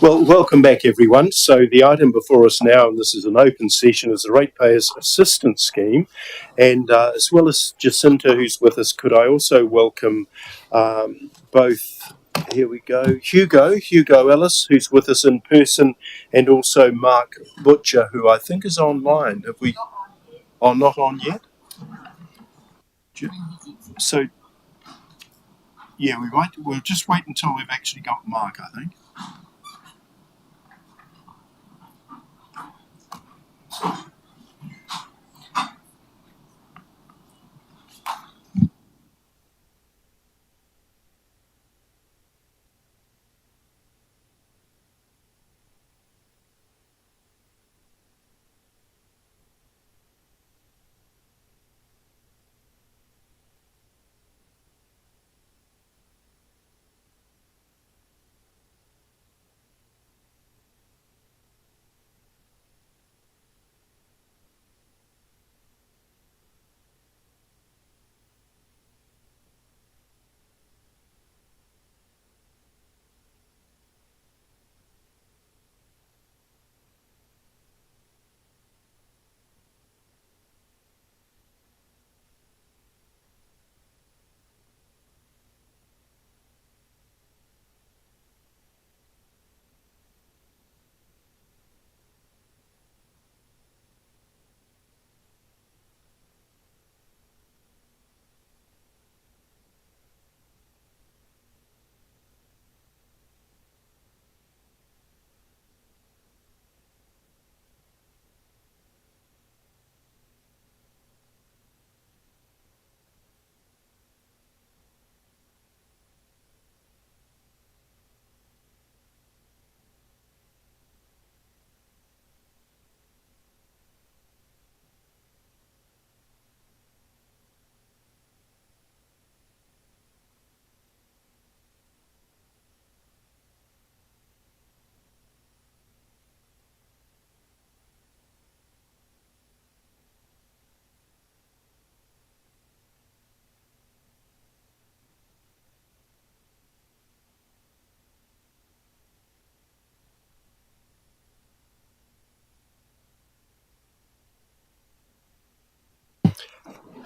Well, welcome back, everyone. So the item before us now, and this is an open session, is the Ratepayers Assistance scheme. And as well as Jacinta, who's with us, could I also welcome both, here we go, Hugo Ellis, who's with us in person, and also Mark Butcher, who I think is online. Have we... Oh, not on yet? So, yeah, we'll just wait until we've actually got Mark, I think.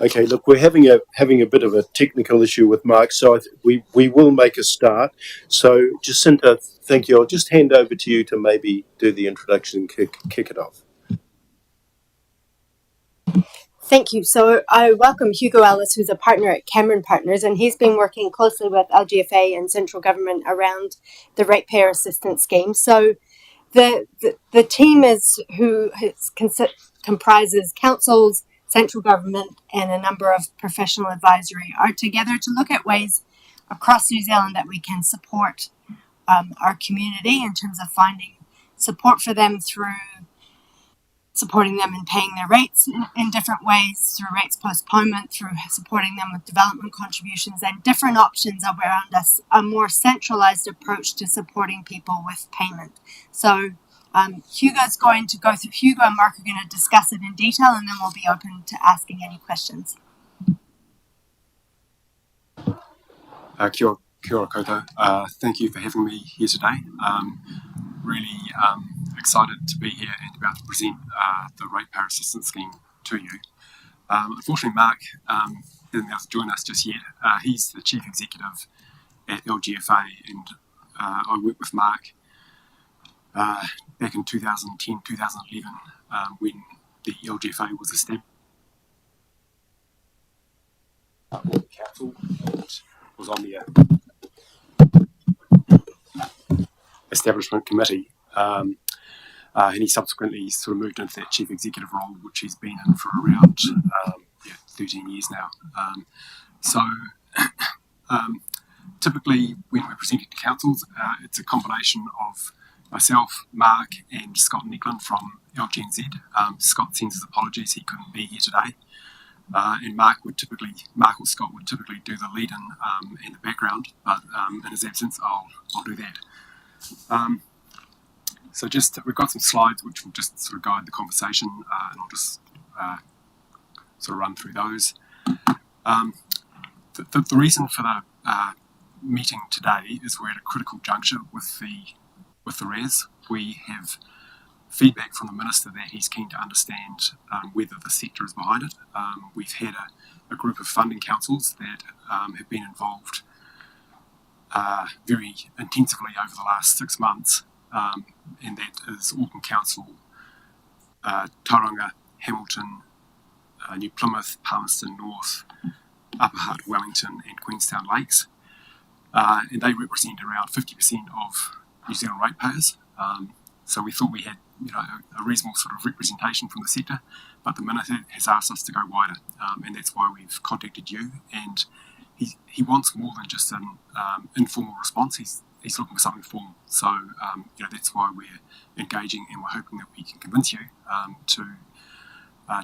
Okay, look, we're having a bit of a technical issue with Mark, so we will make a start. So, Jacinta, thank you. I'll just hand over to you to maybe do the introduction and kick it off. Thank you. So I welcome Hugo Ellis, who's a partner at Cameron Partners, and he's been working closely with LGFA and central government around the Ratepayer Assistance scheme. So the team comprises councils, central government, and a number of professional advisory are together to look at ways across New Zealand that we can support our community in terms of finding support for them through supporting them in paying their rates in different ways, through rates postponement, through supporting them with development contributions, and different options around us, a more centralised approach to supporting people with payment. So Hugo's going to go through, Hugo and Mark are going to discuss it in detail, and then we'll be open to asking any questions. Kia ora koutou. Thank you for having me here today. Really excited to be here and about to present the Ratepayer Assistance scheme to you. Unfortunately, Mark isn't able to join us just yet. He's the Chief Executive at LGFA, and I worked with Mark back in 2010, 2011 when the LGFA was established. Council was on the establishment committee, and he subsequently sort of moved into that chief executive role, which he's been in for around 13 years now. Typically when we're presenting to councils, it's a combination of myself, Mark, and Scott Nicklin from LGNZ. Scott sends his apologies, he couldn't be here today. And Mark or Scott would typically do the lead-in in the background, but in his absence, I'll do that. So we've got some slides which will just sort of guide the conversation, and I'll just sort of run through those. The reason for the meeting today is we're at a critical juncture with with the RAS. We have feedback from the Minister that he's keen to understand whether the sector is behind it. We've had a group of funding councils that have been involved very intensively over the last 6 months, and that is Auckland Council, Tauranga, Hamilton, New Plymouth, Palmerston North, Upper Hutt, Wellington and Queenstown Lakes. And they represent around 50% of New Zealand ratepayers. So we thought we had a reasonable sort of representation from the sector, but the Minister has asked us to go wider, and that's why we've contacted you. And he wants more than just an informal response. He's looking for something formal. So that's why we're engaging, and we're hoping that we can convince you to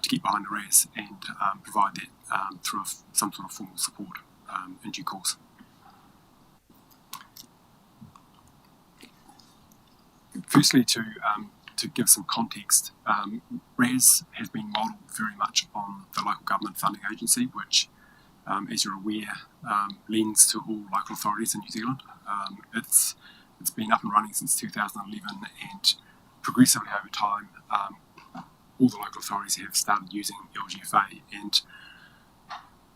get behind the RAS and provide that through some sort of formal support in due course. Firstly, to give some context, RAS has been modelled very much on the local government funding agency, which, as you're aware, lends to all local authorities in New Zealand. It's been up and running since 2011, and progressively over time, all the local authorities have started using LGFA. And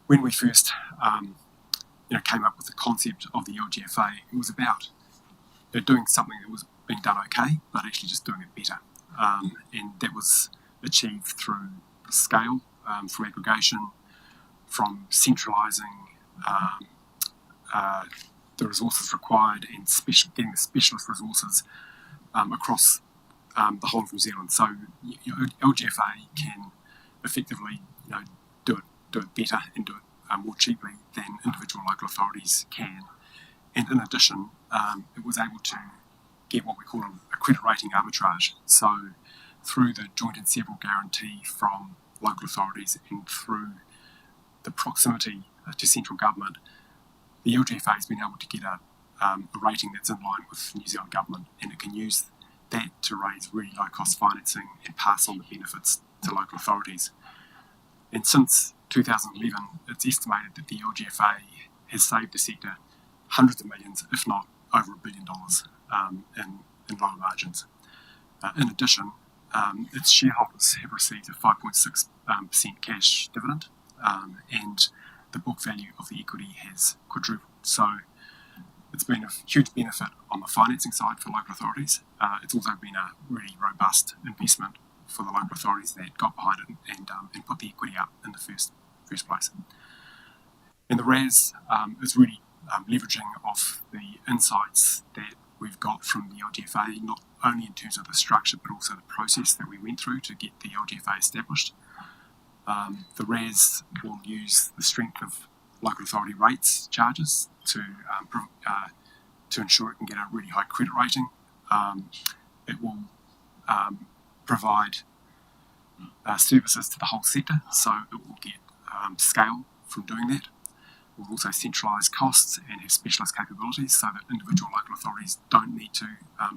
when we first came up with the concept of the LGFA, it was about doing something that was being done okay, but actually just doing it better. And that was achieved through scale, from aggregation, from centralising the resources required and getting the specialist resources across the whole of New Zealand. So LGFA can effectively do it better and do it more cheaply than individual local authorities can. And in addition, it was able to get what we call a credit rating arbitrage. So through the joint and several guarantee from local authorities and through the proximity to central government, the LGFA has been able to get a rating that's in line with New Zealand government, and it can use that to raise really low cost financing and pass on the benefits to local authorities. And since 2011, it's estimated that the LGFA has saved the sector hundreds of millions, if not over $1 billion in lower margins. In addition, its shareholders have received a 5.6% cash dividend, and the book value of the equity has quadrupled. So it's been a huge benefit on the financing side for local authorities. It's also been a really robust investment for the local authorities that got behind it and put the equity up in the first place. And the RAS is really leveraging off the insights that we've got from the LGFA, not only in terms of the structure but also the process that we went through to get the LGFA established. The RAS will use the strength of local authority rates charges to ensure it can get a really high credit rating. It will provide services to the whole sector, so it will get scale from doing that. It will also centralise costs and have specialist capabilities so that individual local authorities don't need to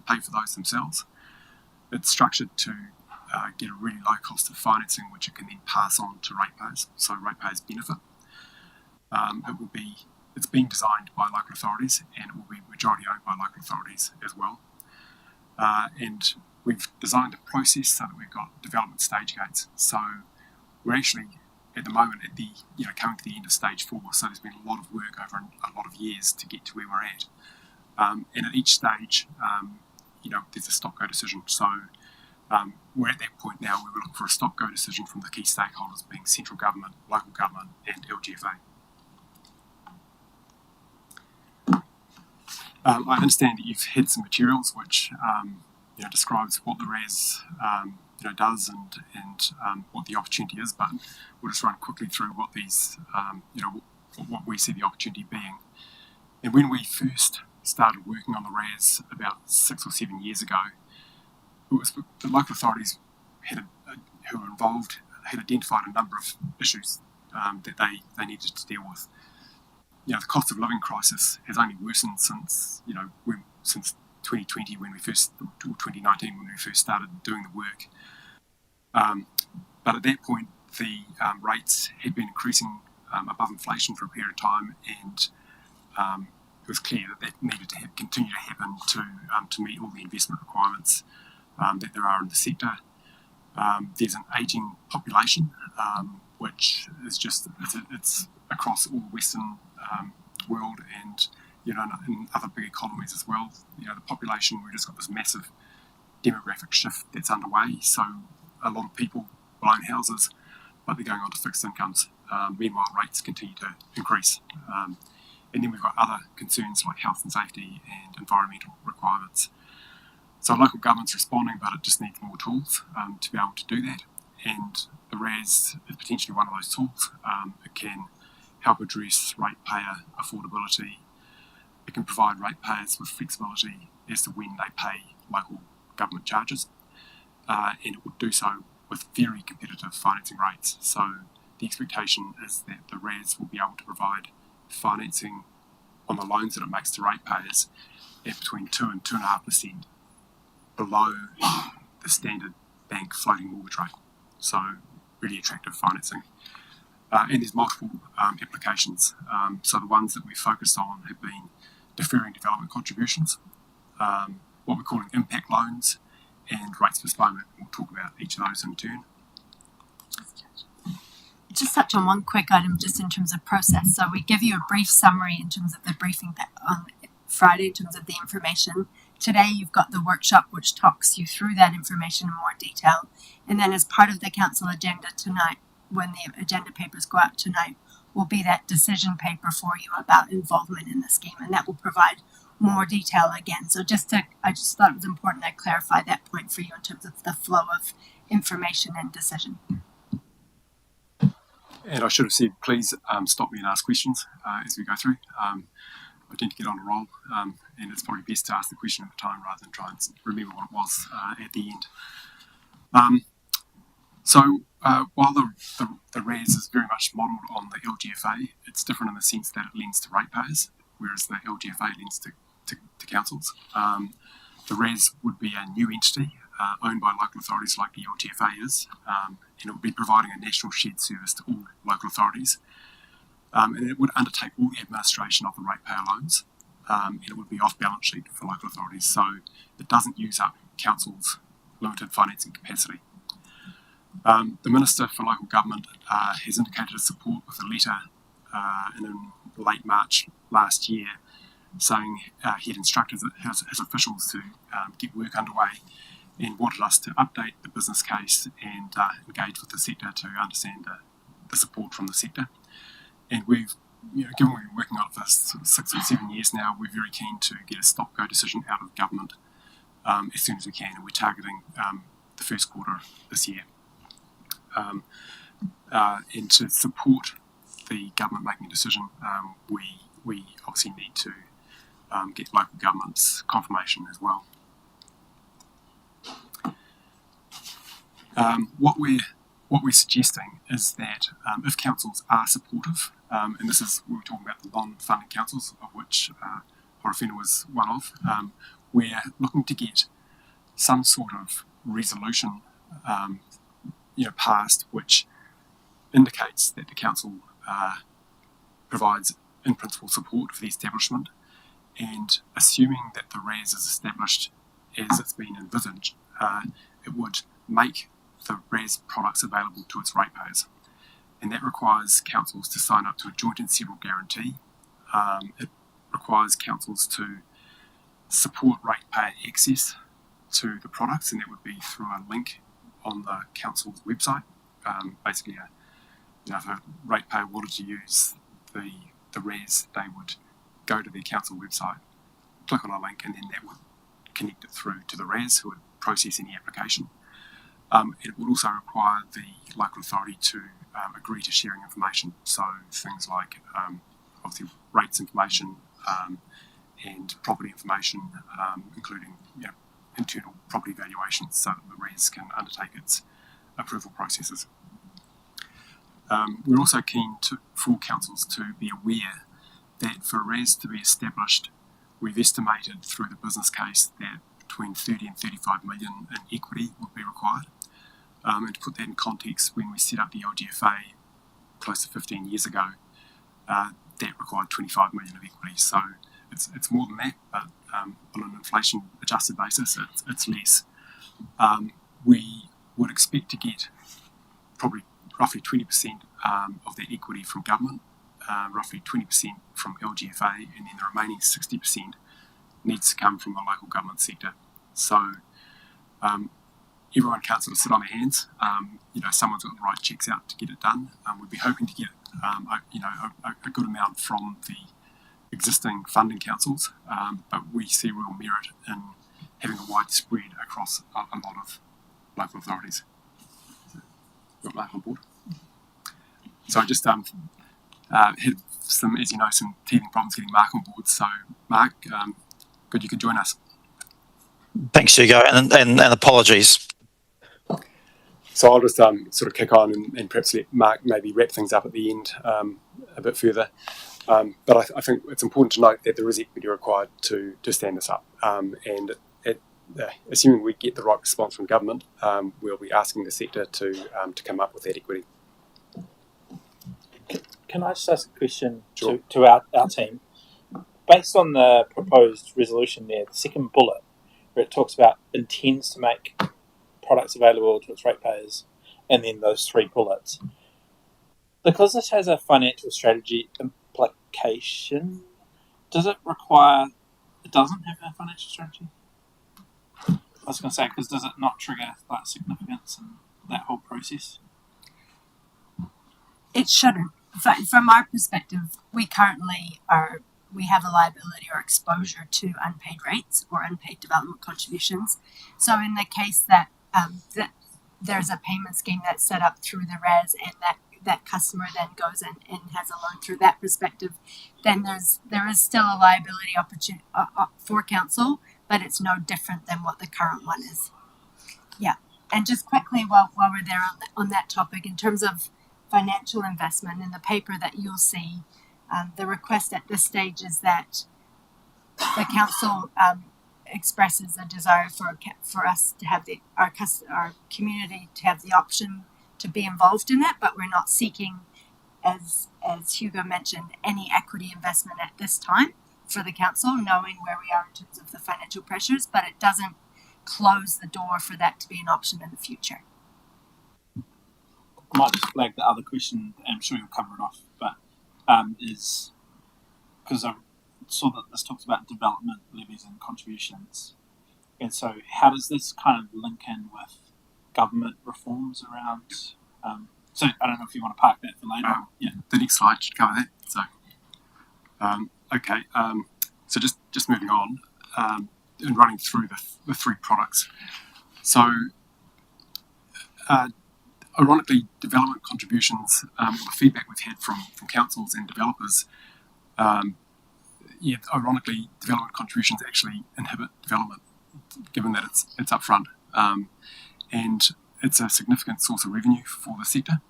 pay for those themselves. It's structured to get a really low cost of financing, which it can then pass on to ratepayers, so ratepayers benefit. It's being designed by local authorities, and it will be majority owned by local authorities as well. And we've designed a process so that we've got development stage gates. So we're actually at the moment at the coming to the end of stage 4. So there's been a lot of work over a lot of years to get to where we're at. And at each stage, there's a stop-go decision. So we're at that point now where we're looking for a stop-go decision from the key stakeholders, being central government, local government, and LGFA. I understand that you've had some materials which describes what the RAS does and what the opportunity is, but we'll just run quickly through what these what we see the opportunity being. And when we first started working on the RAS about 6 or 7 years ago, it was the local authorities who were involved had identified a number of issues that they needed to deal with. The cost of living crisis has only worsened since 2020 or 2019 when we first started doing the work. But at that point, the rates had been increasing above inflation for a period of time, and it was clear that needed to continue to happen to to meet all the investment requirements that there are in the sector. There's an ageing population, which is just it's across all the Western world, and in other big economies as well. The population, we've just got this massive demographic shift that's underway. So a lot of people will own houses, but they're going on to fixed incomes. Meanwhile, rates continue to increase. And then we've got other concerns like health and safety and environmental requirements. So local government's responding, but it just needs more tools to be able to do that. And the RAS is potentially one of those tools. It can help address ratepayer affordability. It can provide ratepayers with flexibility as to when they pay local government charges. And it would do so with very competitive financing rates. So the expectation is that the RAS will be able to provide financing on the loans that it makes to ratepayers at between 2 and 2.5% below the standard bank floating mortgage rate. So really attractive financing. And there's multiple applications. So the ones that we've focused on have been deferring development contributions, what we're calling impact loans, and rates postponement. We'll talk about each of those in turn. Just touch on one quick item just in terms of process. So we give you a brief summary in terms of the briefing on Friday in terms of the information. Today you've got the workshop which talks you through that information in more detail. And then as part of the council agenda tonight, when the agenda papers go out tonight, will be that decision paper for you about involvement in the scheme, and that will provide more detail again. So I just thought it was important I clarify that point for you in terms of the flow of information and decision. And I should have said, please stop me and ask questions as we go through. I tend to get on a roll, and it's probably best to ask the question at the time rather than try and remember what it was at the end. So while the RAS is very much modelled on the LGFA, it's different in the sense that it lends to ratepayers, whereas the LGFA lends to councils. The RAS would be a new entity owned by local authorities like the LGFA is, and it would be providing a national shared service to all local authorities. And it would undertake all the administration of the ratepayer loans, and it would be off balance sheet for local authorities, so it doesn't use up council's limited financing capacity. The Minister for Local Government has indicated his support with a letter in late March last year, saying he had instructed his officials to get work underway and wanted us to update the business case and engage with the sector to understand the support from the sector. And we've, given we've been working on it for 6 or 7 years now, we're very keen to get a stop-go decision out of government as soon as we can, and we're targeting the first quarter of this year. And to support the government making a decision, we obviously need to get local government's confirmation as well. What we're suggesting is that if councils are supportive, and this is we were talking about the non-funding councils, of which Horowhenua was one of, we're looking to get some sort of resolution passed which indicates that the council provides in principle support for the establishment, and assuming that the RAS is established as it's been envisaged, it would make the RAS products available to its ratepayers, and that requires councils to sign up to a joint and several guarantee. It requires councils to support ratepayer access to the products, and that would be through a link on the council's website. Basically, if a ratepayer wanted to use the RAS, they would go to their council website, click on a link, and then that would connect it through to the RAS, who would process any application. It would also require the local authority to agree to sharing information, so things like obviously rates information and property information, including internal property valuations, so that the RAS can undertake its approval processes. We're also keen for councils to be aware that for RAS to be established, we've estimated through the business case that between 30 and 35 million in equity would be required. And to put that in context, when we set up the LGFA close to 15 years ago, that required 25 million of equity. So it's more than that, but on an inflation adjusted basis, it's less. We would expect to get probably roughly 20% of that equity from government, roughly 20% from LGFA, and then the remaining 60% needs to come from the local government sector. So everyone can't sort of sit on their hands. Someone's got to write checks out to get it done. We'd be hoping to get a good amount from the existing funding councils, but we see real merit in having a wide spread across a lot of local authorities. Got Mark on board. So I just had some, as you know, some teething problems getting Mark on board. So Mark, good you could join us. Thanks, Hugo, and apologies. So I'll just sort of kick on and perhaps let Mark maybe wrap things up at the end a bit further. But I think it's important to note that there is equity required to stand this up. And assuming we get the right response from government, we'll be asking the sector to come up with that equity. Can I just ask a question Sure. to our team? Based on the proposed resolution there, the second bullet, where it talks about intends to make products available to its ratepayers, and then those three bullets, because this has a financial strategy implication, does it require, it doesn't have a financial strategy? I was going to say, because does it not trigger like significance and that whole process? It shouldn't. From our perspective, we have a liability or exposure to unpaid rates or unpaid development contributions. So in the case that there's a payment scheme that's set up through the RAS, and that customer then goes and has a loan through that perspective, then there is still a liability opportunity for council, but it's no different than what the current one is. Yeah, and just quickly while we're there on that topic, in terms of financial investment, in the paper that you'll see, the request at this stage is that the council expresses a desire for us to have our community to have the option to be involved in it, but we're not seeking, as Hugo mentioned, any equity investment at this time for the council, knowing where we are in terms of the financial pressures, but it doesn't close the door for that to be an option in the future. I might just flag the other question, and I'm sure you'll cover it off, but is because I saw that this talks about development levies and contributions, and so how does this kind of link in with government reforms around? So I don't know if you want to park that for later. Yeah, The next slide should cover that. So, okay. So just moving on and running through the three products. So, ironically, development contributions, the feedback we've had from councils and developers, ironically, development contributions actually inhibit development, given that it's upfront. And it's a significant source of revenue for the sector.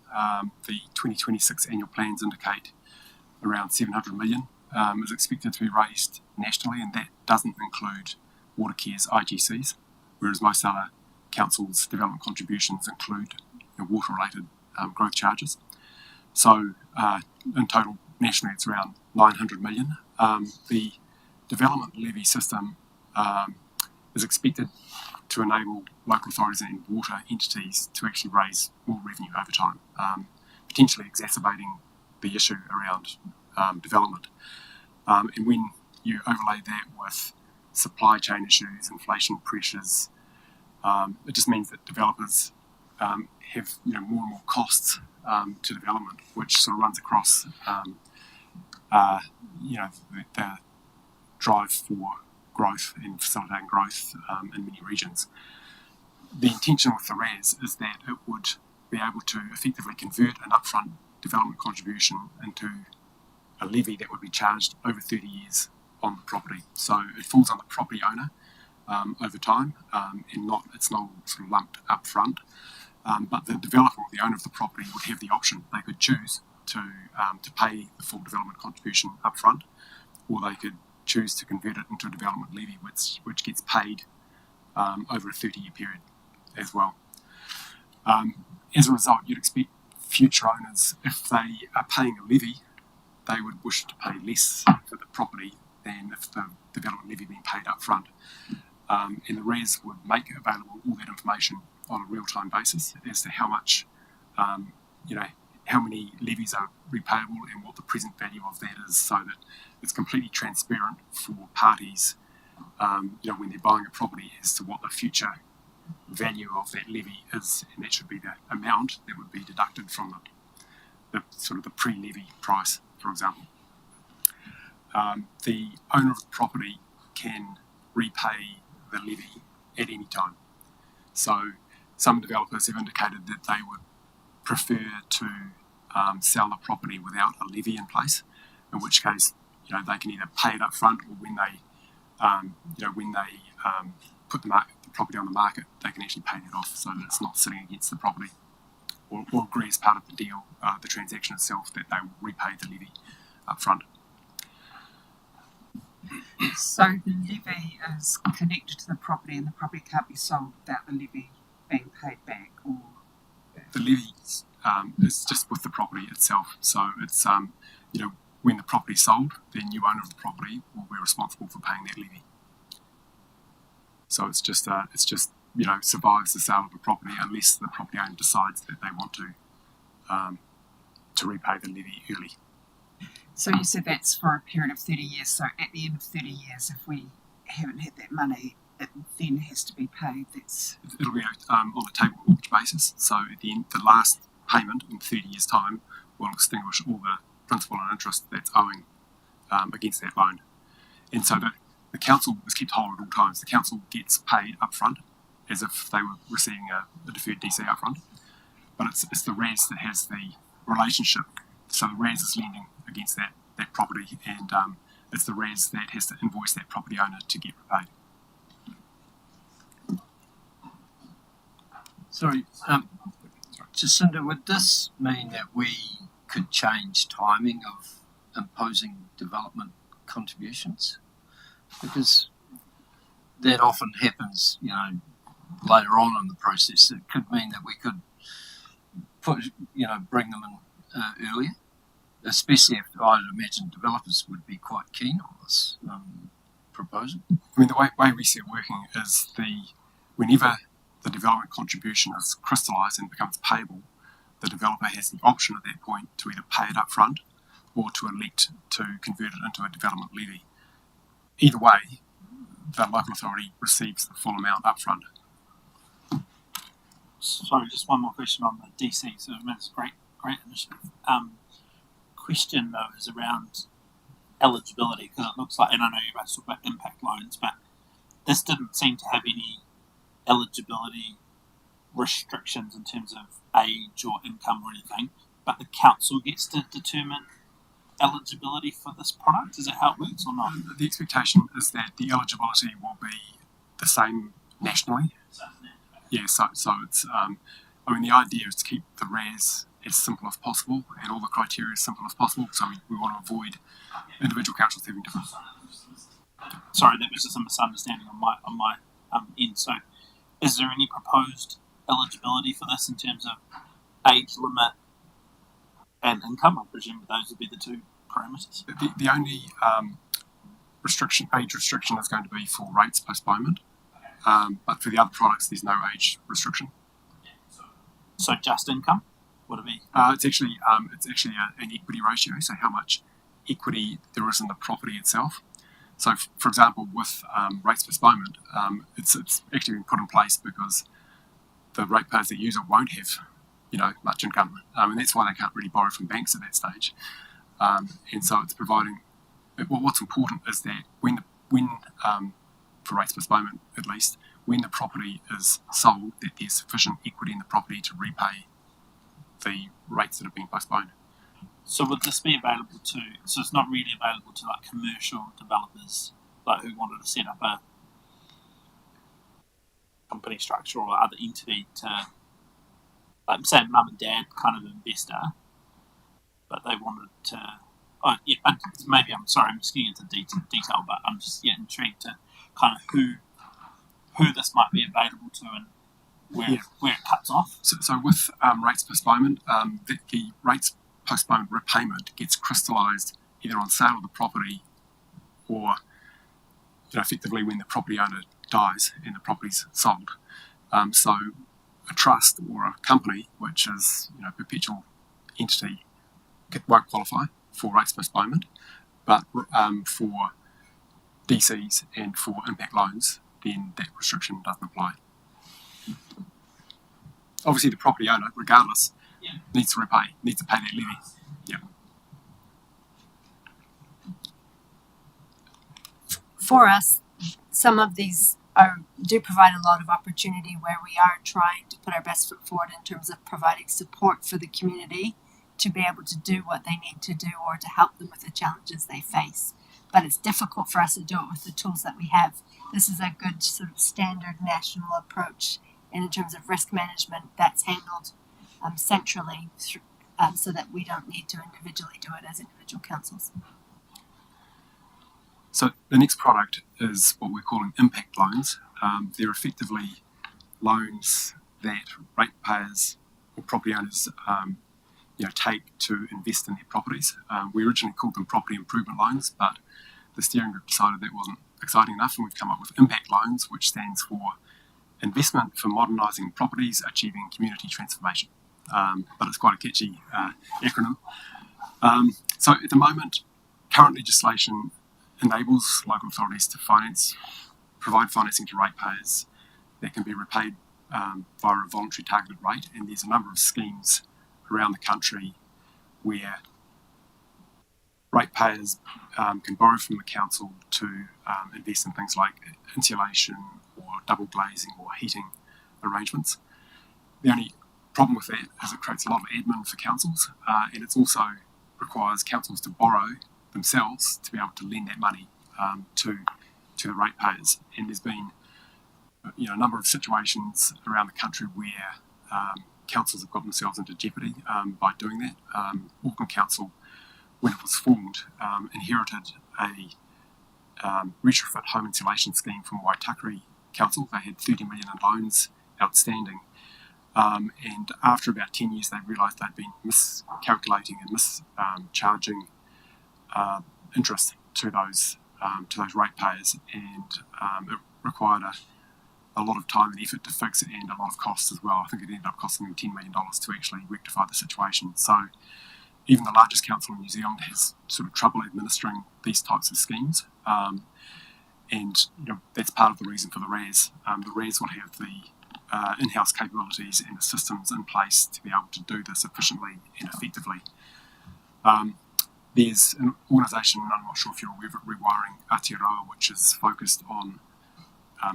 The 2026 annual plans indicate around 700 million is expected to be raised nationally, and that doesn't include Watercare's IGCs, whereas most other councils' development contributions include water-related growth charges. So in total, nationally, it's around 900 million. The development levy system is expected to enable local authorities and water entities to actually raise more revenue over time, potentially exacerbating the issue around development. And when you overlay that with supply chain issues, inflation pressures, it just means that developers have more and more costs to development, which sort of runs across the drive for growth and facilitating growth in many regions. The intention with the RAS is that it would be able to effectively convert an upfront development contribution into a levy that would be charged over 30 years on the property. So it falls on the property owner over time, and it's not sort of lumped up front. But the developer or the owner of the property would have the option. They could choose to pay the full development contribution up front, or they could choose to convert it into a development levy, which gets paid over a 30-year period as well. As a result, you'd expect future owners, if they are paying a levy, they would wish to pay less for the property than if the development levy being paid up front. And the RAS would make available all that information on a real-time basis as to how much, how many levies are repayable and what the present value of that is, so that it's completely transparent for parties, when they're buying a property, as to what the future value of that levy is, and that should be the amount that would be deducted from the sort of the pre-levy price, for example. The owner of the property can repay the levy at any time. So some developers have indicated that they would prefer to sell the property without a levy in place, in which case, they can either pay it up front, or when they put the property on the market, they can actually pay that off so that it's not sitting against the property, or agree as part of the deal, the transaction itself, that they will repay the levy up front. So the levy is connected to the property, and the property can't be sold without the levy being paid back, or the levy is just with the property itself. So it's when the property is sold, the new owner of the property will be responsible for paying that levy. So it's just survives the sale of the property unless the property owner decides that they want to repay the levy early. So you said that's for a period of 30 years. So at the end of 30 years, if we haven't had that money, it then has to be paid. It'll be on a table mortgage basis. So at the end, the last payment in 30 years' time will extinguish all the principal and interest that's owing against that loan. And so the council is kept whole at all times. The council gets paid up front as if they were receiving a deferred DC up front. But it's the RAS that has the relationship. So the RAS is lending against that property, and it's the RAS that has to invoice that property owner to get repaid. Sorry, Jacinda, would this mean that we could change timing of imposing development contributions? Because that often happens, later on in the process. It could mean that we could bring them in earlier, especially if I'd imagine developers would be quite keen on this proposal. I mean, the way we see it working is whenever the development contribution is crystallised and becomes payable, the developer has the option at that point to either pay it up front or to elect to convert it into a development levy. Either way, the local authority receives the full amount up front. Sorry, just one more question on the DC. So it's a great initiative. Question though is around eligibility, because it looks like, and I know you guys talk about impact loans, but this didn't seem to have any eligibility restrictions in terms of age or income or anything, but the council gets to determine eligibility for this product. Is that how it works or not? The expectation is that the eligibility will be the same nationally. Yeah, so it's the idea is to keep the RAS as simple as possible and all the criteria as simple as possible. So we want to avoid individual councils having different. Sorry, that was just a misunderstanding on my end. So, is there any proposed eligibility for this in terms of age limit and income? I presume those would be the two parameters. The only age restriction is going to be for rates postponement, but for the other products, there's no age restriction. So just income? Would it be? It's actually an equity ratio. So how much equity there is in the property itself. So, for example, with rates postponement, it's actually been put in place because the ratepayers that use it won't have, much income, and that's why they can't really borrow from banks at that stage. And so it's providing. What's important is that when for rates postponement, at least, when the property is sold, that there's sufficient equity in the property to repay the rates that have been postponed. So would this be available to? So it's not really available to like commercial developers, like who wanted to set up a company structure or other entity to, like, say, mum and dad kind of investor, but they wanted to. Oh yeah, maybe I'm sorry, I'm just getting into detail, but I'm just intrigued to kind of who this might be available to and where it cuts off. So with rates postponement, the rates postponed repayment gets crystallised either on sale of the property or effectively when the property owner dies and the property's sold. So a trust or a company, which is a perpetual entity, won't qualify for rates postponement, but for DCs and for impact loans, then that restriction doesn't apply. Obviously, the property owner, regardless, needs to pay that levy. Yeah. For us, some of these do provide a lot of opportunity where we are trying to put our best foot forward in terms of providing support for the community to be able to do what they need to do or to help them with the challenges they face. But it's difficult for us to do it with the tools that we have. This is a good sort of standard national approach, and in terms of risk management, that's handled centrally so that we don't need to individually do it as individual councils. So the next product is what we're calling impact loans. They're effectively loans that ratepayers or property owners take to invest in their properties. We originally called them property improvement loans, but the steering group decided that wasn't exciting enough, and we've come up with impact loans, which stands for Investment for Modernising Properties Achieving Community Transformation. But it's quite a catchy acronym. So at the moment, current legislation enables local authorities to provide financing to ratepayers that can be repaid via a voluntary targeted rate, and there's a number of schemes around the country where ratepayers can borrow from the council to invest in things like insulation or double glazing or heating arrangements. The only problem with that is it creates a lot of admin for councils, and it also requires councils to borrow themselves to be able to lend that money to the ratepayers. And there's been a number of situations around the country where councils have got themselves into jeopardy by doing that. Auckland Council, when it was formed, inherited a retrofit home insulation scheme from Waitakere Council. They had 30 million in loans outstanding. And after about 10 years, they realised they'd been miscalculating and mischarging interest to those ratepayers, and it required a lot of time and effort to fix it, and a lot of costs as well. I think it ended up costing them $10 million to actually rectify the situation. So even the largest council in New Zealand has sort of trouble administering these types of schemes, and that's part of the reason for the RAS. The RAS will have the in-house capabilities and the systems in place to be able to do this efficiently and effectively. There's an organisation, I'm not sure if you're aware of it, Rewiring Aotearoa, which is focused on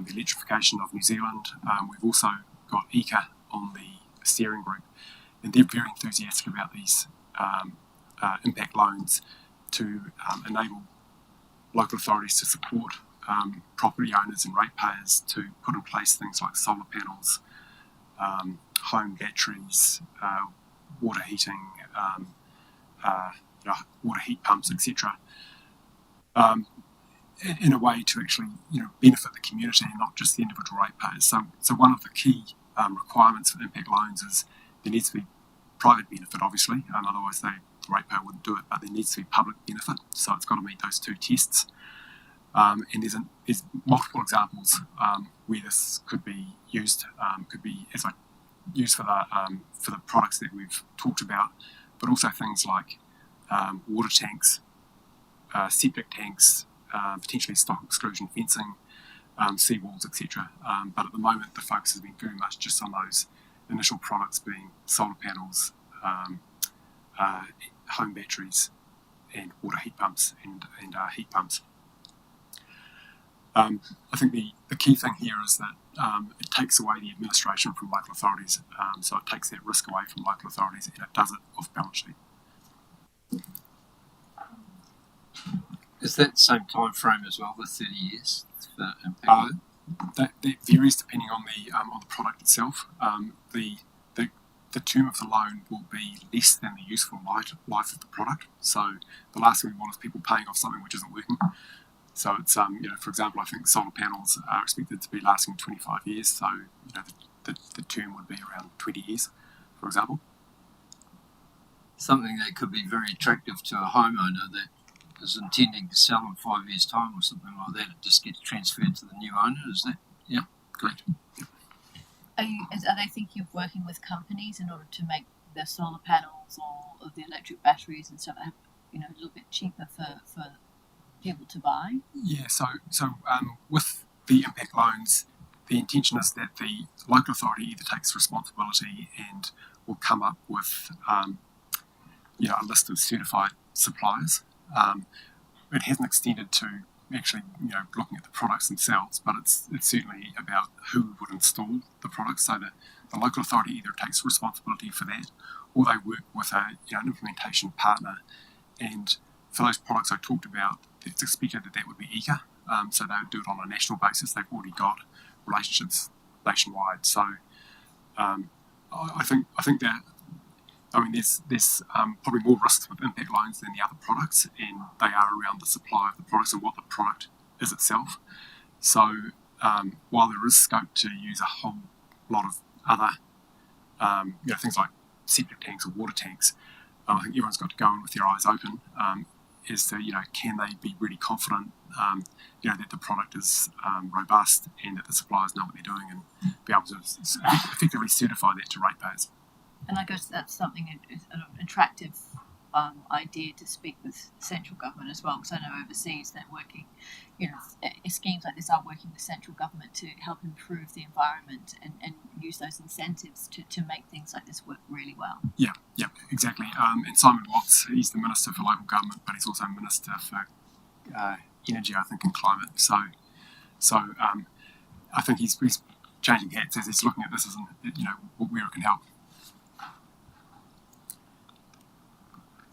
the electrification of New Zealand. We've also got ECA on the steering group, and they're very enthusiastic about these impact loans to enable local authorities to support property owners and ratepayers to put in place things like solar panels, home batteries, water heating, water heat pumps, etc. In a way to actually benefit the community and not just the individual ratepayers. So one of the key requirements for impact loans is there needs to be private benefit, obviously, otherwise the ratepayer wouldn't do it, but there needs to be public benefit, so it's got to meet those two tests. And there's multiple examples where this could be used, used for the products that we've talked about, but also things like water tanks, septic tanks, potentially stock exclusion fencing, seawalls, etc. But at the moment, the focus has been very much just on those initial products being solar panels, home batteries, and water heat pumps and heat pumps. I think the key thing here is that it takes away the administration from local authorities, so it takes that risk away from local authorities, and it does it off balance sheet. Is that the same time frame as well, the 30 years for impact? That varies depending on the product itself. The term of the loan will be less than the useful life of the product. So the last thing we want is people paying off something which isn't working. So it's for example, I think solar panels are expected to be lasting 25 years. So the term would be around 20 years, for example. Something that could be very attractive to a homeowner that is intending to sell in 5 years' time or something like that, it just gets transferred to the new owner. Is that correct? Are they thinking of working with companies in order to make the solar panels or the electric batteries and stuff, a little bit cheaper for people to buy? Yeah. So with the impact loans, the intention is that the local authority either takes responsibility and will come up with a list of certified suppliers. It hasn't extended to actually looking at the products themselves, but it's certainly about who would install the products. So the local authority either takes responsibility for that, or they work with an implementation partner. And for those products I talked about, it's expected that would be eager. So they would do it on a national basis. They've already got relationships nationwide. So I think that there's probably more risks with impact loans than the other products, and they are around the supply of the products and what the product is itself. So while there is scope to use a whole lot of other things like septic tanks or water tanks, I think everyone's got to go in with their eyes open as to can they be really confident that the product is robust and that the suppliers know what they're doing, and be able to effectively certify that to ratepayers. And I guess that's something, an attractive idea to speak with central government as well, because I know overseas they're working, schemes like this are working with central government to help improve the environment and use those incentives to make things like this work really well. Yeah, exactly. And Simon Watts, he's the Minister for Local Government, but he's also Minister for Energy, I think, and Climate. So I think he's changing hats as he's looking at this, where it can help.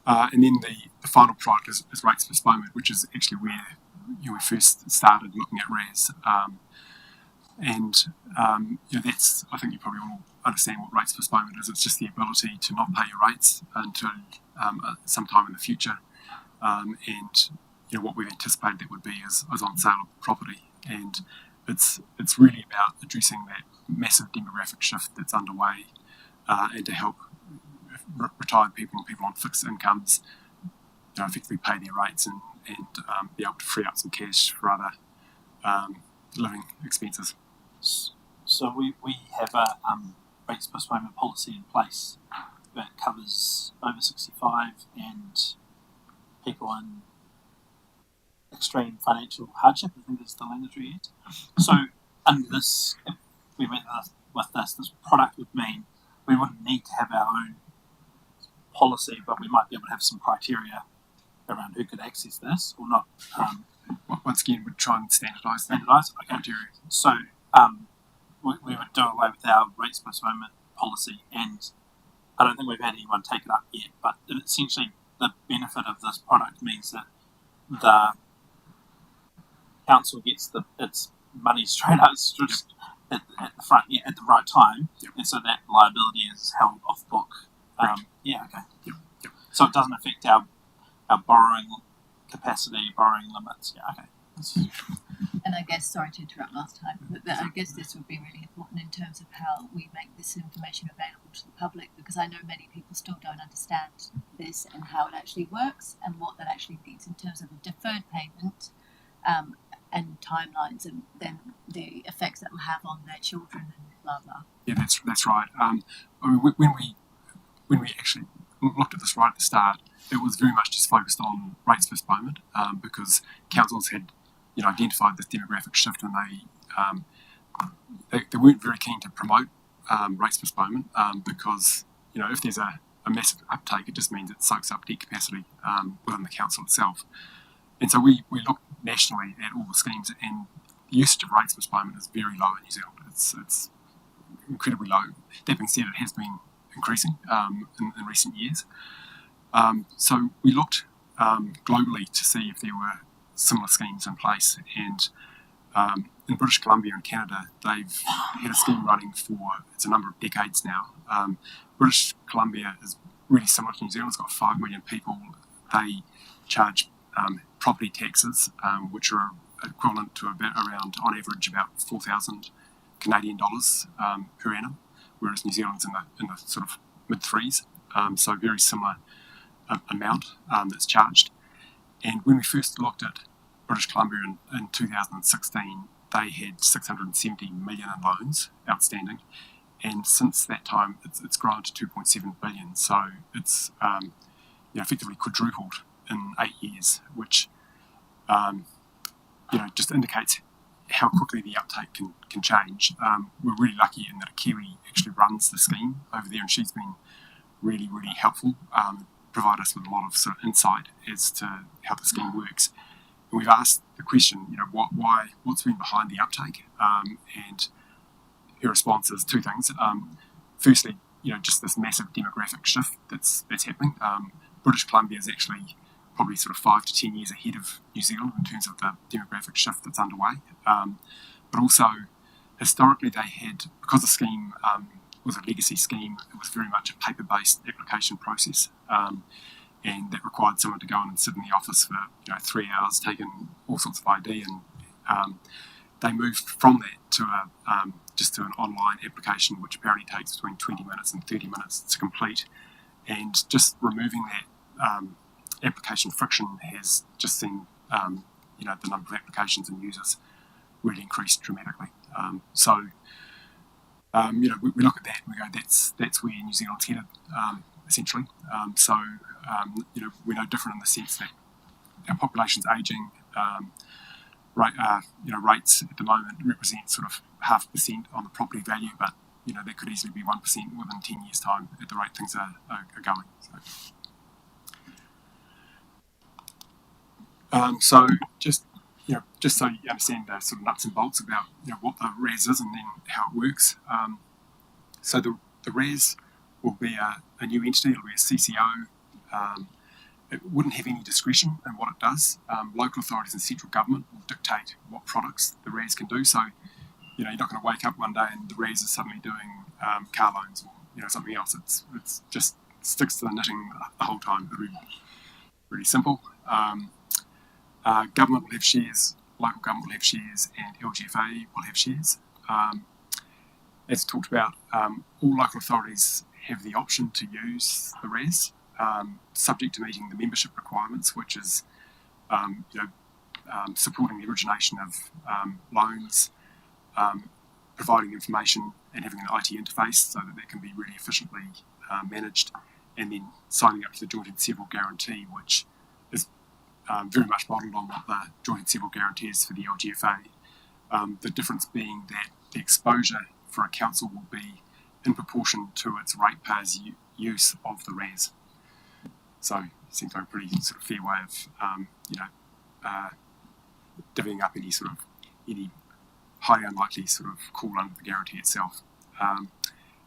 And then the final product is rates postponement, which is actually where we first started looking at RAS. That's, I think you probably all understand what rates postponement is. It's just the ability to not pay your rates until sometime in the future. What we've anticipated that would be is on sale of property. And it's really about addressing that massive demographic shift that's underway and to help retired people and people on fixed incomes effectively pay their rates and be able to free up some cash for other living expenses. So we have a rates postponement policy in place that covers over 65 and people in extreme financial hardship, I think is the language we use. So under this, if we went with this product would mean we wouldn't need to have our own policy, but we might be able to have some criteria around who could access this or not. Once again, we'd try and standardise criteria. So we would do away with our rates postponement policy, and I don't think we've had anyone take it up yet, but essentially the benefit of this product means that the council gets its money straight out at the front, at the right time, and so that liability is held off book. Yep. So it doesn't affect our borrowing capacity, borrowing limits. And I guess, sorry to interrupt last time, but I guess this would be really important in terms of how we make this information available to the public, because I know many people still don't understand this and how it actually works and what that actually means in terms of a deferred payment and timelines, and then the effects that will have on their children and blah blah. Yeah, that's right. When we actually looked at this right at the start, it was very much just focused on rates postponement because councils had identified this demographic shift, and they weren't very keen to promote rates postponement because if there's a massive uptake, it just means it soaks up debt capacity within the council itself. And so we looked nationally at all the schemes, and the usage of rates postponement is very low in New Zealand. It's incredibly low. That being said, it has been increasing in recent years. So we looked globally to see if there were similar schemes in place, and in British Columbia and Canada, they've had a scheme running for a number of decades now. British Columbia is really similar to New Zealand. It's got 5 million people. They charge property taxes, which are equivalent to around, on average, about 4,000 Canadian dollars per annum, whereas New Zealand's in the sort of mid-threes. So very similar amount that's charged. And when we first looked at British Columbia in 2016, they had 670 million in loans outstanding, and since that time it's grown to 2.7 billion. So it's effectively quadrupled in 8 years, which just indicates how quickly the uptake can change. We're really lucky in that a Kiwi actually runs the scheme over there, and she's been really, really helpful, provide us with a lot of sort of insight as to how the scheme works. And we've asked the question, what's been behind the uptake? And her response is two things. Firstly, just this massive demographic shift that's happening. British Columbia is actually probably sort of 5 to 10 years ahead of New Zealand in terms of the demographic shift that's underway. But also, historically they had, because the scheme was a legacy scheme, it was very much a paper-based application process. And that required someone to go in and sit in the office for 3 hours, taking all sorts of ID, and they moved from that to just to an online application, which apparently takes between 20 minutes and 30 minutes to complete. And just removing that application friction has just seen the number of applications and users really increase dramatically. We look at that and we go, that's where New Zealand's headed, essentially. We're no different in the sense that our population's ageing. Rates at the moment represent sort of 0.5% on the property value, but that could easily be 1% within 10 years' time at the rate things are going. So just so you understand the sort of nuts and bolts about what the RAS is and then how it works. So the RAS will be a new entity. It'll be a CCO. It wouldn't have any discretion in what it does. Local authorities and central government will dictate what products the RAS can do. So you're not going to wake up one day and the RAS is suddenly doing car loans or something else. It's just sticks to the knitting the whole time. It'll be really simple. Government will have shares, local government will have shares, and LGFA will have shares. As talked about, all local authorities have the option to use the RAS, subject to meeting the membership requirements, which is supporting the origination of loans, providing information and having an IT interface so that can be really efficiently managed, and then signing up to the joint and several guarantee, which is very much modelled on what the joint and several guarantee is for the LGFA. The difference being that the exposure for a council will be in proportion to its ratepayers' use of the RAS. So it seems like a pretty sort of fair way of divvying up any highly unlikely sort of call under the guarantee itself.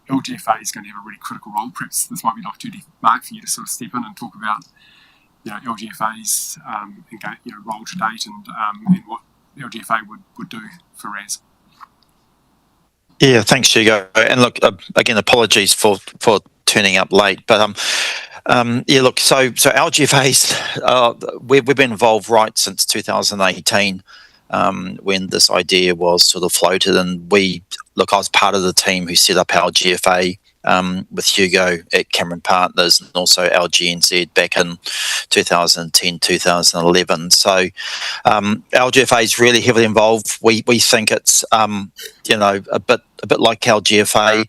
LGFA is going to have a really critical role. Perhaps this might be an opportunity, Mark, for you to sort of step in and talk about LGFA's role to date and what LGFA would do for RAS. Yeah, thanks, Hugo. And look, again, apologies for turning up late, but so LGFA's we've been involved right since 2018 when this idea was sort of floated, and I was part of the team who set up LGFA with Hugo at Cameron Partners and also LGNZ back in 2010, 2011. So LGFA is really heavily involved. We think it's a bit like LGFA.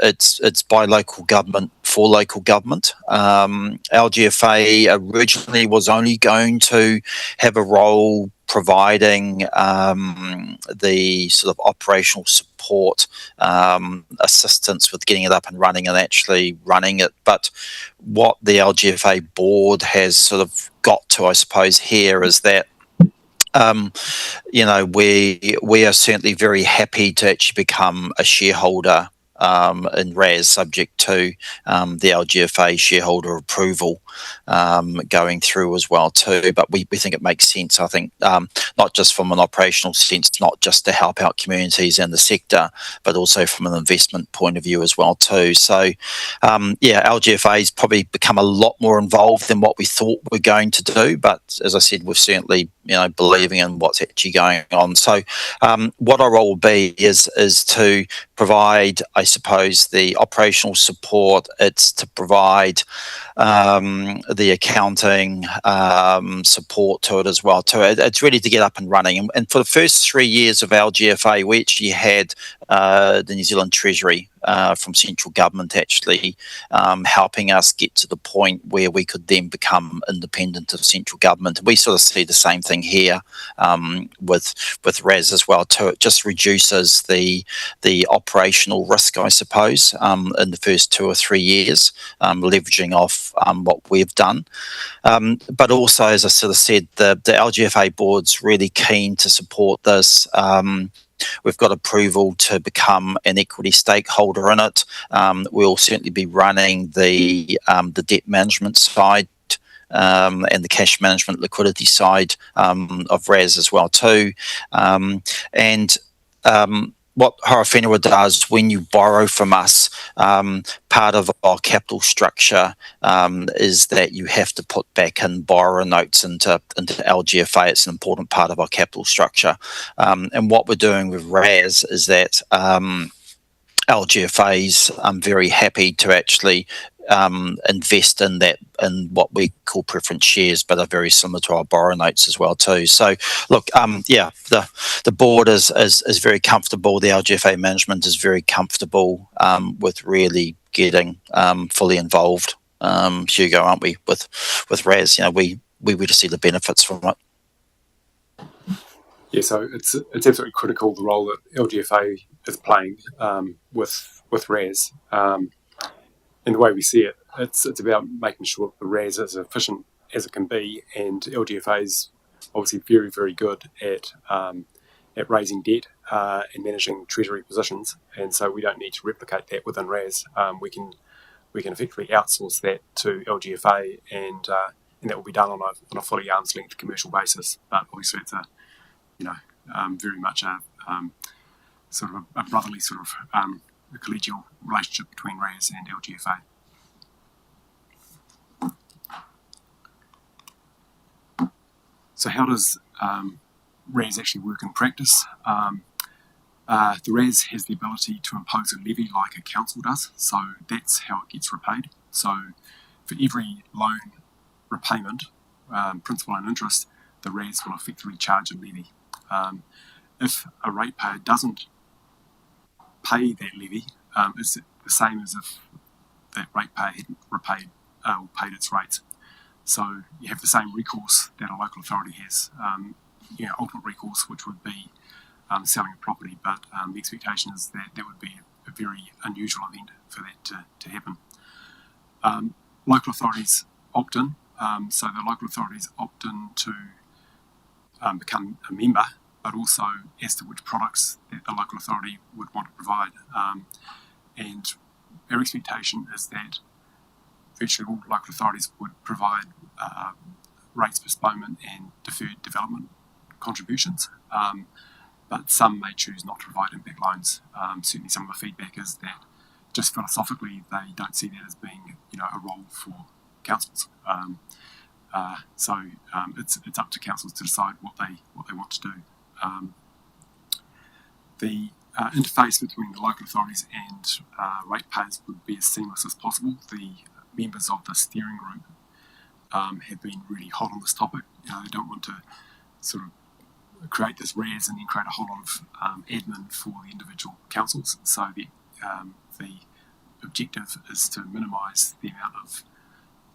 It's by local government for local government. LGFA originally was only going to have a role providing the sort of operational support, assistance with getting it up and running and actually running it. But what the LGFA board has sort of got to, I suppose, here is that we are certainly very happy to actually become a shareholder in RAS, subject to the LGFA shareholder approval going through as well too. But we think it makes sense, I think, not just from an operational sense, not just to help out communities and the sector, but also from an investment point of view as well too. So LGFA's probably become a lot more involved than what we thought we're going to do, but as I said, we're certainly believing in what's actually going on. So what our role will be is to provide, I suppose, the operational support. It's to provide the accounting support to it as well. It's ready to get up and running. And for the first 3 years of LGFA, we actually had the New Zealand Treasury from central government actually helping us get to the point where we could then become independent of central government. We sort of see the same thing here with RAS as well too. It just reduces the operational risk, I suppose, in the first 2 or 3 years, leveraging off what we've done. But also, as I sort of said, the LGFA board's really keen to support this. We've got approval to become an equity stakeholder in it. We'll certainly be running the debt management side and the cash management liquidity side of RAS as well too. What Horowhenua does when you borrow from us, part of our capital structure is that you have to put back in borrower notes into LGFA. It's an important part of our capital structure. And what we're doing with RAS is that LGFA's very happy to actually invest in that, in what we call preference shares, but are very similar to our borrow notes as well too. So look, the board is very comfortable. The LGFA management is very comfortable with really getting fully involved, Hugo, aren't we, with RAS? You know, we really see the benefits from it. Yeah, so it's absolutely critical, the role that LGFA is playing with RAS. And the way we see it, it's about making sure that the RAS is as efficient as it can be, and LGFA is obviously very, very good at raising debt and managing treasury positions, and so we don't need to replicate that within RAS. We can effectively outsource that to LGFA, and that will be done on a fully arm's length commercial basis. But obviously, it's very much a sort of a brotherly sort of a collegial relationship between RAS and LGFA. So how does RAS actually work in practice? The RAS has the ability to impose a levy like a council does, so that's how it gets repaid. So for every loan repayment, principal and interest, the RAS will effectively charge a levy. If a ratepayer doesn't pay that levy, it's the same as if that ratepayer hadn't repaid or paid its rates. So you have the same recourse that a local authority has, ultimate recourse, which would be selling a property, but the expectation is that that would be a very unusual event for that to happen. Local authorities opt in, so the local authorities opt in to become a member, but also as to which products that the local authority would want to provide. And our expectation is that virtually all local authorities would provide rates postponement and deferred development contributions, but some may choose not to provide impact loans. Certainly some of the feedback is that just philosophically they don't see that as being a role for councils. So it's up to councils to decide what they want to do. The interface between the local authorities and ratepayers would be as seamless as possible. The members of the steering group have been really hot on this topic. They don't want to sort of create this RAS and then create a whole lot of admin for the individual councils. So the objective is to minimise the amount of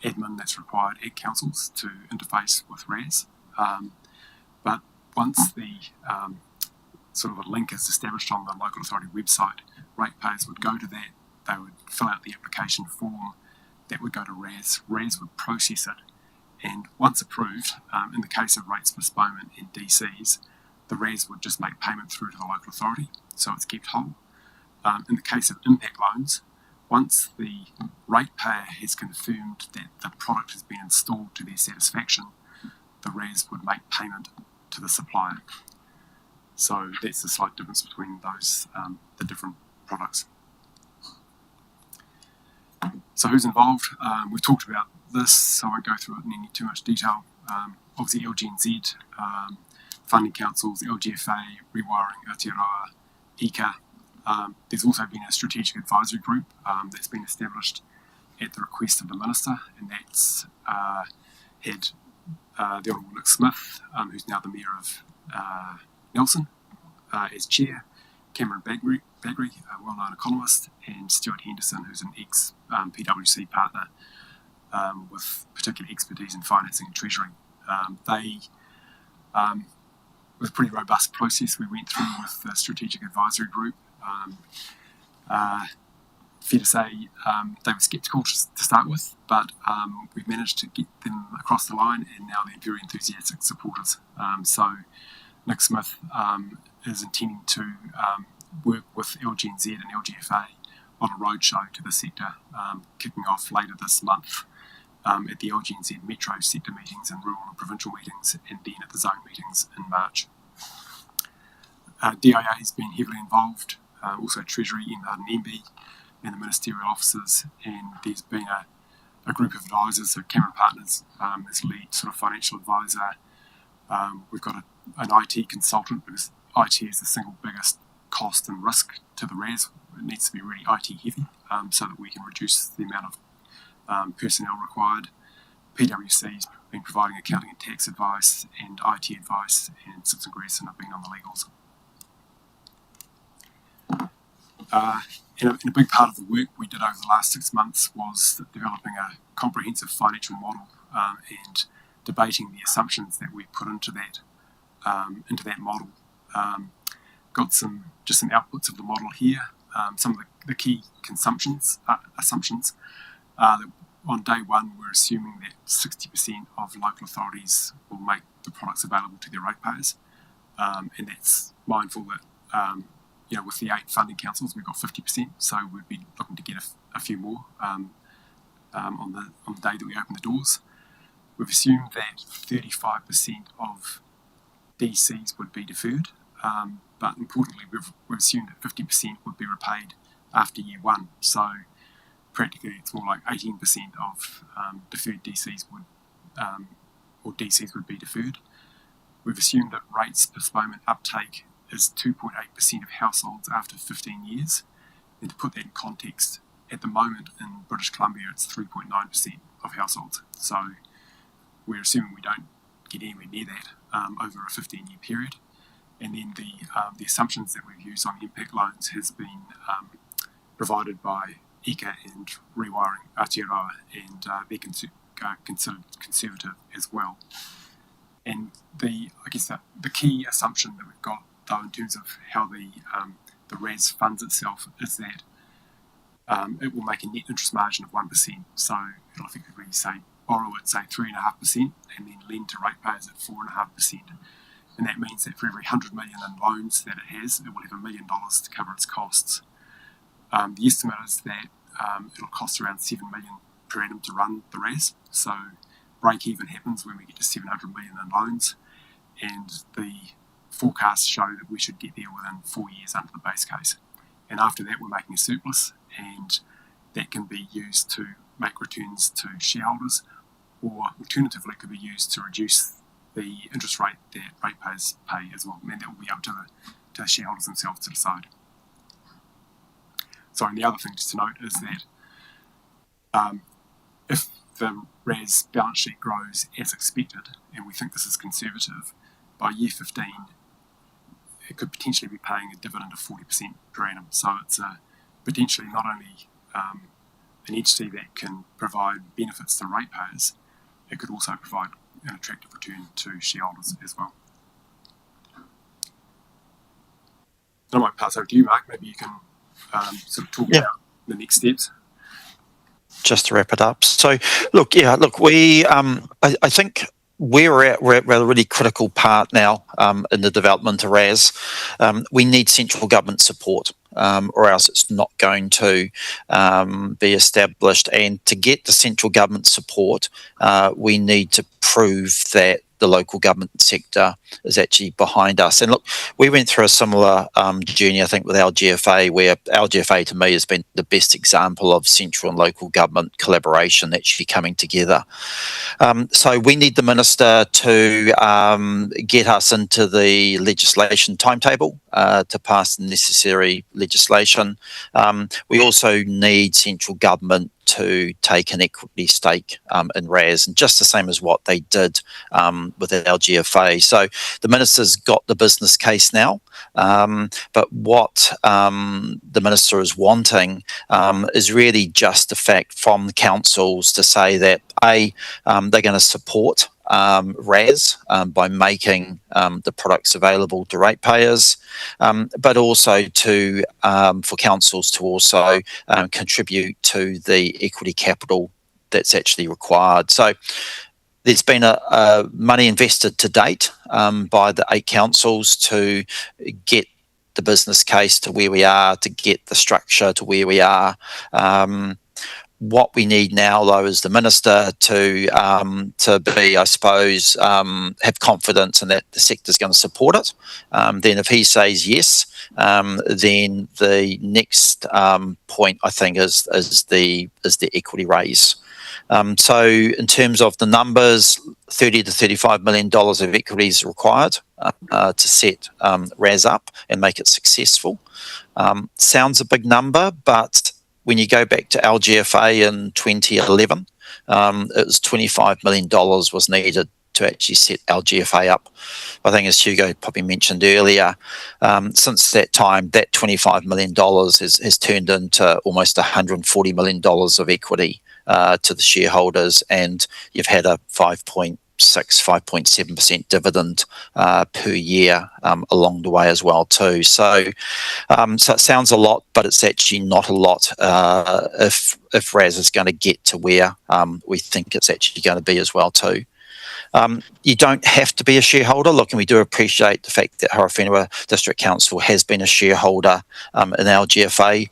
admin that's required at councils to interface with RAS. But once the sort of a link is established on the local authority website, ratepayers would go to that, they would fill out the application form, that would go to RAS, RAS would process it, and once approved, in the case of rates postponement and DCs, the RAS would just make payment through to the local authority, so it's kept whole. In the case of impact loans, once the ratepayer has confirmed that the product has been installed to their satisfaction, the RAS would make payment to the supplier. So that's the slight difference between those, the different products. So who's involved? We've talked about this, so I won't go through it in any too much detail. Obviously LGNZ, funding councils, LGFA, Rewiring, Aotearoa, ECA. There's also been a strategic advisory group that's been established at the request of the Minister, and that's had the Honourable Nick Smith, who's now the Mayor of Nelson, as Chair, Cameron Baggery, a well-known economist, and Stuart Henderson, who's an ex-PwC partner with particular expertise in financing and treasury. With a pretty robust process we went through with the Strategic Advisory Group. Fair to say they were sceptical to start with, but we've managed to get them across the line, and now they're very enthusiastic supporters. So Nick Smith is intending to work with LGNZ and LGFA on a roadshow to the sector, kicking off later this month at the LGNZ Metro sector meetings and rural and provincial meetings, and then at the zone meetings in March. DIA has been heavily involved, also Treasury, MB, and the ministerial officers, and there's been a group of advisors, so Cameron Partners as lead sort of financial advisor. We've got an IT consultant, because IT is the single biggest cost and risk to the RAS. It needs to be really IT heavy, so that we can reduce the amount of personnel required. PwC's been providing accounting and tax advice and IT advice, and Simpson Grayson have been on the legals. And a big part of the work we did over the last 6 months was developing a comprehensive financial model and debating the assumptions that we put into that model. Got some outputs of the model here. Some of the key assumptions that on day one we're assuming that 60% of local authorities will make the products available to their ratepayers, and that's mindful that with the 8 funding councils we've got 50%, so we'd be looking to get a few more on the day that we open the doors. We've assumed that 35% of DCs would be deferred, but importantly we've assumed that 50% would be repaid after year 1, so practically it's more like 18% of deferred DCs would be deferred. We've assumed that rates postponement uptake is 2.8% of households after 15 years. And to put that in context, at the moment in British Columbia it's 3.9% of households. So we're assuming we don't get anywhere near that over a 15-year period. And then the assumptions that we've used on impact loans has been provided by ECA and Rewiring Aotearoa, and they're considered conservative as well. And the key assumption that we've got, though, in terms of how the RAS funds itself, is that it will make a net interest margin of 1%. So it'll effectively borrow at 3.5% and then lend to ratepayers at 4.5%. And that means that for every 100 million in loans that it has, it will have $1 million to cover its costs. The estimate is that it'll cost around $7 million per annum to run the RAS. So break even happens when we get to 700 million in loans, and the forecasts show that we should get there within 4 years under the base case. And after that we're making a surplus, and that can be used to make returns to shareholders, or alternatively could be used to reduce the interest rate that ratepayers pay as well, and that will be up to the shareholders themselves to decide. So, and the other thing just to note is that if the RAS balance sheet grows as expected, and we think this is conservative, by year 15 it could potentially be paying a dividend of 40% per annum. So it's potentially not only an entity that can provide benefits to ratepayers, it could also provide an attractive return to shareholders as well. I might pass over to you, Mark. Maybe you can sort of talk about the next steps. Just to wrap it up. So, we, I think we're at a really critical part now in the development of RAS. We need central government support, or else it's not going to be established. And to get the central government support, we need to prove that the local government sector is actually behind us. And look, we went through a similar journey, I think, with LGFA, where LGFA to me has been the best example of central and local government collaboration actually coming together. So we need the Minister to get us into the legislation timetable to pass the necessary legislation. We also need central government to take an equity stake in RAS, and just the same as what they did with the LGFA. So the minister's got the business case now, but what the minister is wanting is really just the fact from the councils to say that they're going to support RAS by making the products available to ratepayers, but also to for councils to also contribute to the equity capital that's actually required. So there's been a money invested to date by the 8 councils to get the business case to where we are, to get the structure to where we are. What we need now, though, is the minister to be, I suppose, have confidence in that the sector's going to support it. Then, if he says yes, then the next point, I think, is the equity raise. So, in terms of the numbers, $30 to $35 million of equity is required to set RAS up and make it successful. Sounds a big number, but when you go back to LGFA in 2011, it was $25 million was needed to actually set LGFA up. I think, as Hugo probably mentioned earlier, since that time, that $25 million has turned into almost $140 million of equity to the shareholders, and you've had a 5.7% dividend per year along the way as well too. So it sounds a lot, but it's actually not a lot if RAS is going to get to where we think it's actually going to be as well too. You don't have to be a shareholder. Look, and we do appreciate the fact that Horowhenua District Council has been a shareholder in LGFA.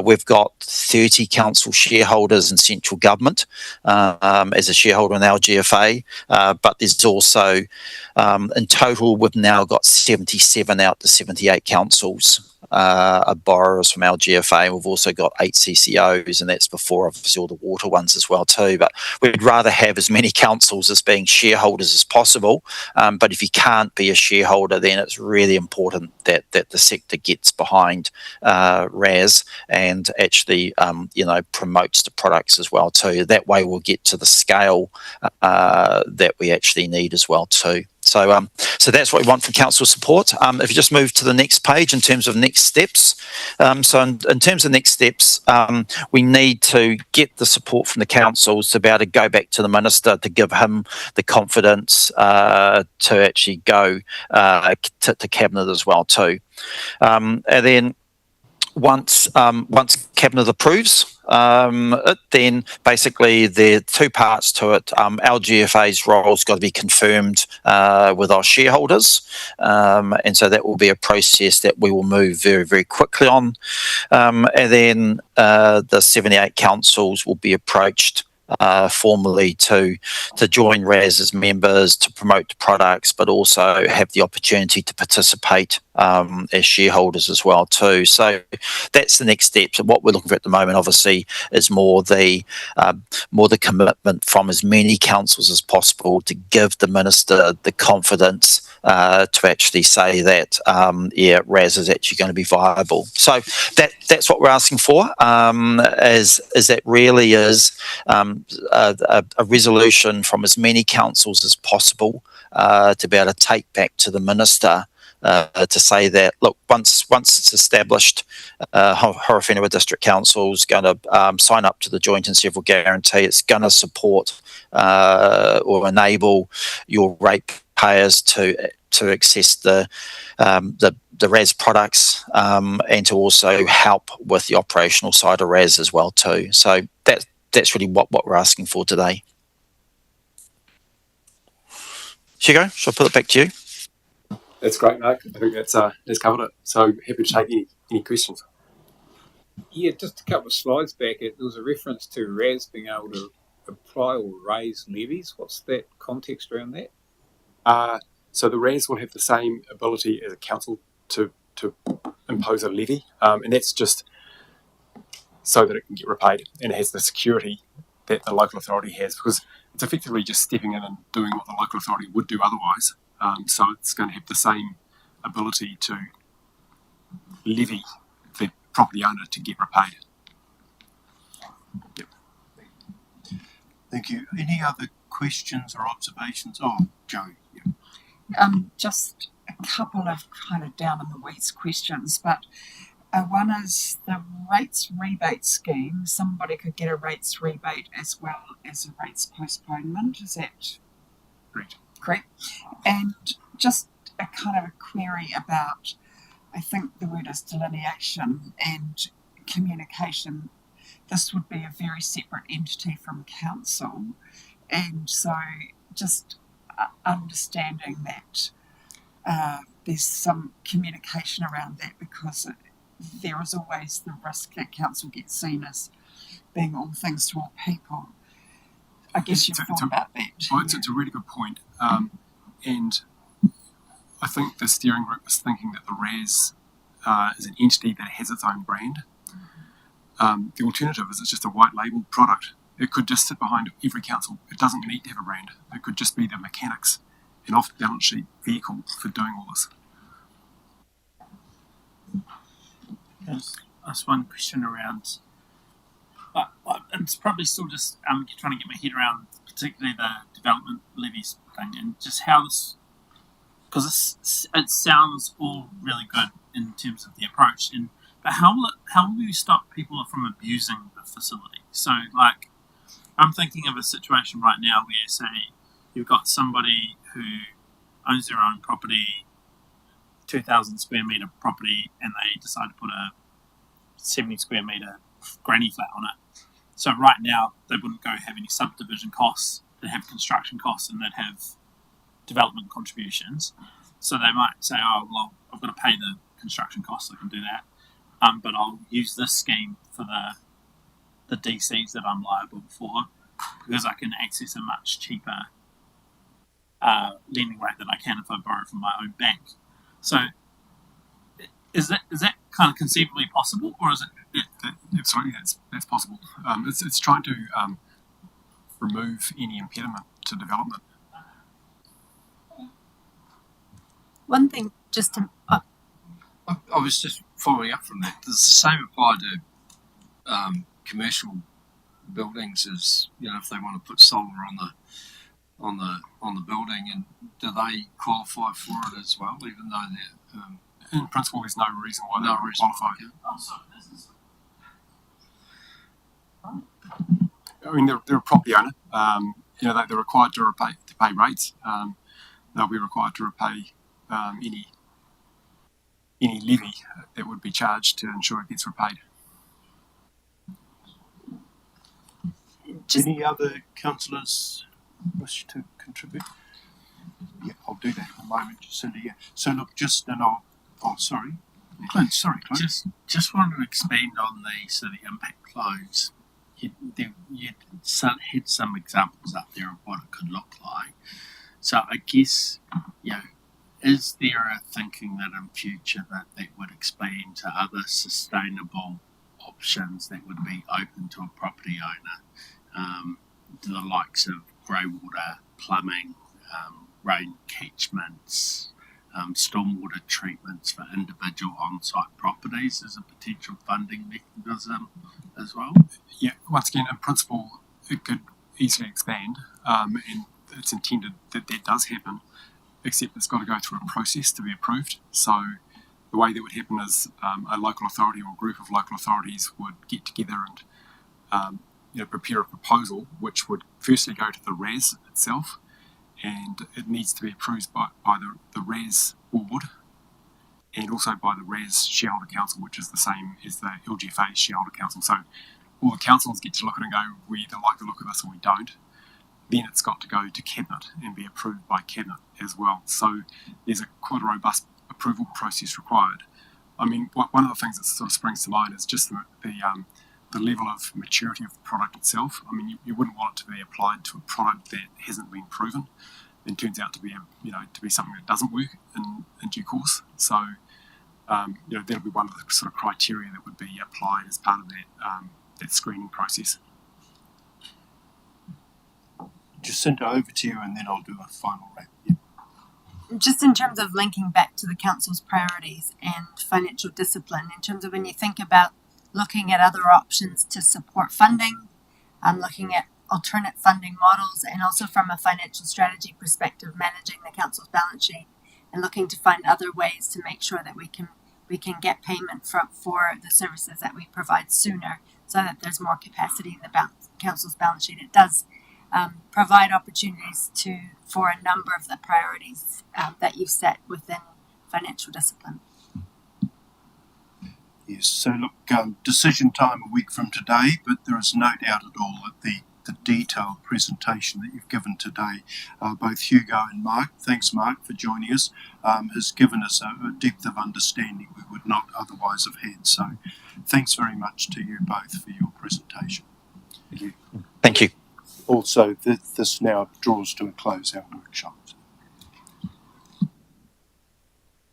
We've got 30 council shareholders in central government as a shareholder in LGFA, but there's also, in total, we've now got 77 out to 78 councils are borrowers from LGFA. We've also got 8 CCOs, and that's before obviously all the water ones as well too. But we'd rather have as many councils as being shareholders as possible. But if you can't be a shareholder, then it's really important that the sector gets behind RAS and actually promotes the products as well too. That way we'll get to the scale that we actually need as well too. So that's what we want from council support. If you just move to the next page in terms of next steps. So in terms of next steps, we need to get the support from the councils to be able to go back to the minister to give him the confidence to actually go to cabinet as well too. And then once cabinet approves it, then basically there are 2 parts to it. LGFA's role's got to be confirmed with our shareholders, and so that will be a process that we will move very, very quickly on. And then the 78 councils will be approached formally to join RAS as members, to promote the products, but also have the opportunity to participate as shareholders as well too. So that's the next steps. And what we're looking for at the moment, obviously, is more the commitment from as many councils as possible to give the minister the confidence to actually say that RAS is actually going to be viable. So that's what we're asking for. Is that really is a resolution from as many councils as possible to be able to take back to the minister to say that, look, once it's established, Horowhenua District Council is going to sign up to the joint and several guarantee. It's going to support or enable your ratepayers to access the RAS products and to also help with the operational side of RAS as well too. So that's really what we're asking for today. Hugo, shall I put it back to you? That's great, Mark. I think that's covered it. So happy to take any questions. Yeah, just a couple of slides back, there was a reference to RAS being able to apply or raise levies. What's that context around that? So the RAS will have the same ability as a council to impose a levy, and that's just so that it can get repaid and it has the security that the local authority has, because it's effectively just stepping in and doing what the local authority would do otherwise. So it's going to have the same ability to levy the property owner to get repaid. Yep. Thank you. Any other questions or observations? Oh, Joe. Yeah. Just a couple of kind of down in the weeds questions, but one is the rates rebate scheme. Somebody could get a rates rebate as well as a rates postponement. Is that correct? And just a kind of a query about, I think the word is delineation and communication. This would be a very separate entity from council, and so just understanding that there's some communication around that, because there is always the risk that council gets seen as being all things to all people. I guess you've thought about that. Well, it's a really good point. And I think the steering group was thinking that the RAS is an entity that has its own brand. The alternative is it's just a white label product. It could just sit behind every council. It doesn't need to have a brand. It could just be the mechanics, an off-balance sheet vehicle for doing all this. That's one question around. It's probably still just trying to get my head around, particularly the development levies thing, and just how this, because it sounds all really good in terms of the approach, but how will you stop people from abusing the facility? So, like, I'm thinking of a situation right now where, say, you've got somebody who owns their own property, 2,000 square metre property, and they decide to put a 70 square metre granny flat on it. So right now, they wouldn't go have any subdivision costs, they'd have construction costs, and they'd have development contributions. So they might say, oh, well, I've got to pay the construction costs, I can do that. But I'll use this scheme for the DCs that I'm liable for, because I can access a much cheaper lending rate than I can if I borrow from my own bank. So is that kind of conceivably possible, or is it? Sorry, that's possible. It's trying to remove any impediment to development. One thing, just to I was just following up from that. Does the same apply to commercial buildings as, if they want to put solar on the building, and do they qualify for it as well, even though they're in principle, there's no reason why they would qualify. I mean, they're a property owner. They're required to pay rates. They'll be required to repay any levy that would be charged to ensure it gets repaid. Any other councillors wish to contribute? Yeah, I'll do that in a moment, Jacinda. Yeah. So look, sorry. Clint, Just wanted to expand on the impact clause. You had some examples up there of what it could look like. So I guess, is there a thinking that in future that would expand to other sustainable options that would be open to a property owner, to the likes of grey water, plumbing, rain catchments, stormwater treatments for individual on-site properties as a potential funding mechanism as well? Yeah, once again, in principle, it could easily expand, and it's intended that does happen, except it's got to go through a process to be approved. So the way that would happen is a local authority or a group of local authorities would get together and prepare a proposal, which would firstly go to the RAS itself, and it needs to be approved by the RAS board and also by the RAS shareholder council, which is the same as the LGFA shareholder council. So all the councils get to look at it and go, we either like the look of this or we don't. Then it's got to go to Cabinet and be approved by Cabinet as well. So there's quite a robust approval process required. I mean, one of the things that sort of springs to mind is just the level of maturity of the product itself. I mean, you wouldn't want it to be applied to a product that hasn't been proven and turns out to be something that doesn't work in due course. So that'll be one of the sort of criteria that would be applied as part of that screening process. Jacinta, over to you, and then I'll do a final wrap. Yep. Just in terms of linking back to the council's priorities and financial discipline, in terms of when you think about looking at other options to support funding, looking at alternate funding models, and also from a financial strategy perspective, managing the council's balance sheet and looking to find other ways to make sure that we can get payment for the services that we provide sooner, so that there's more capacity in the council's balance sheet. It does provide opportunities for a number of the priorities that you've set within financial discipline. Yes, so look, decision time a week from today, but there is no doubt at all that the detailed presentation that you've given today, both Hugo and Mark, thanks Mark for joining us, has given us a depth of understanding we would not otherwise have had. So thanks very much to you both for your presentation. Thank you. Also, this now draws to a close our workshop.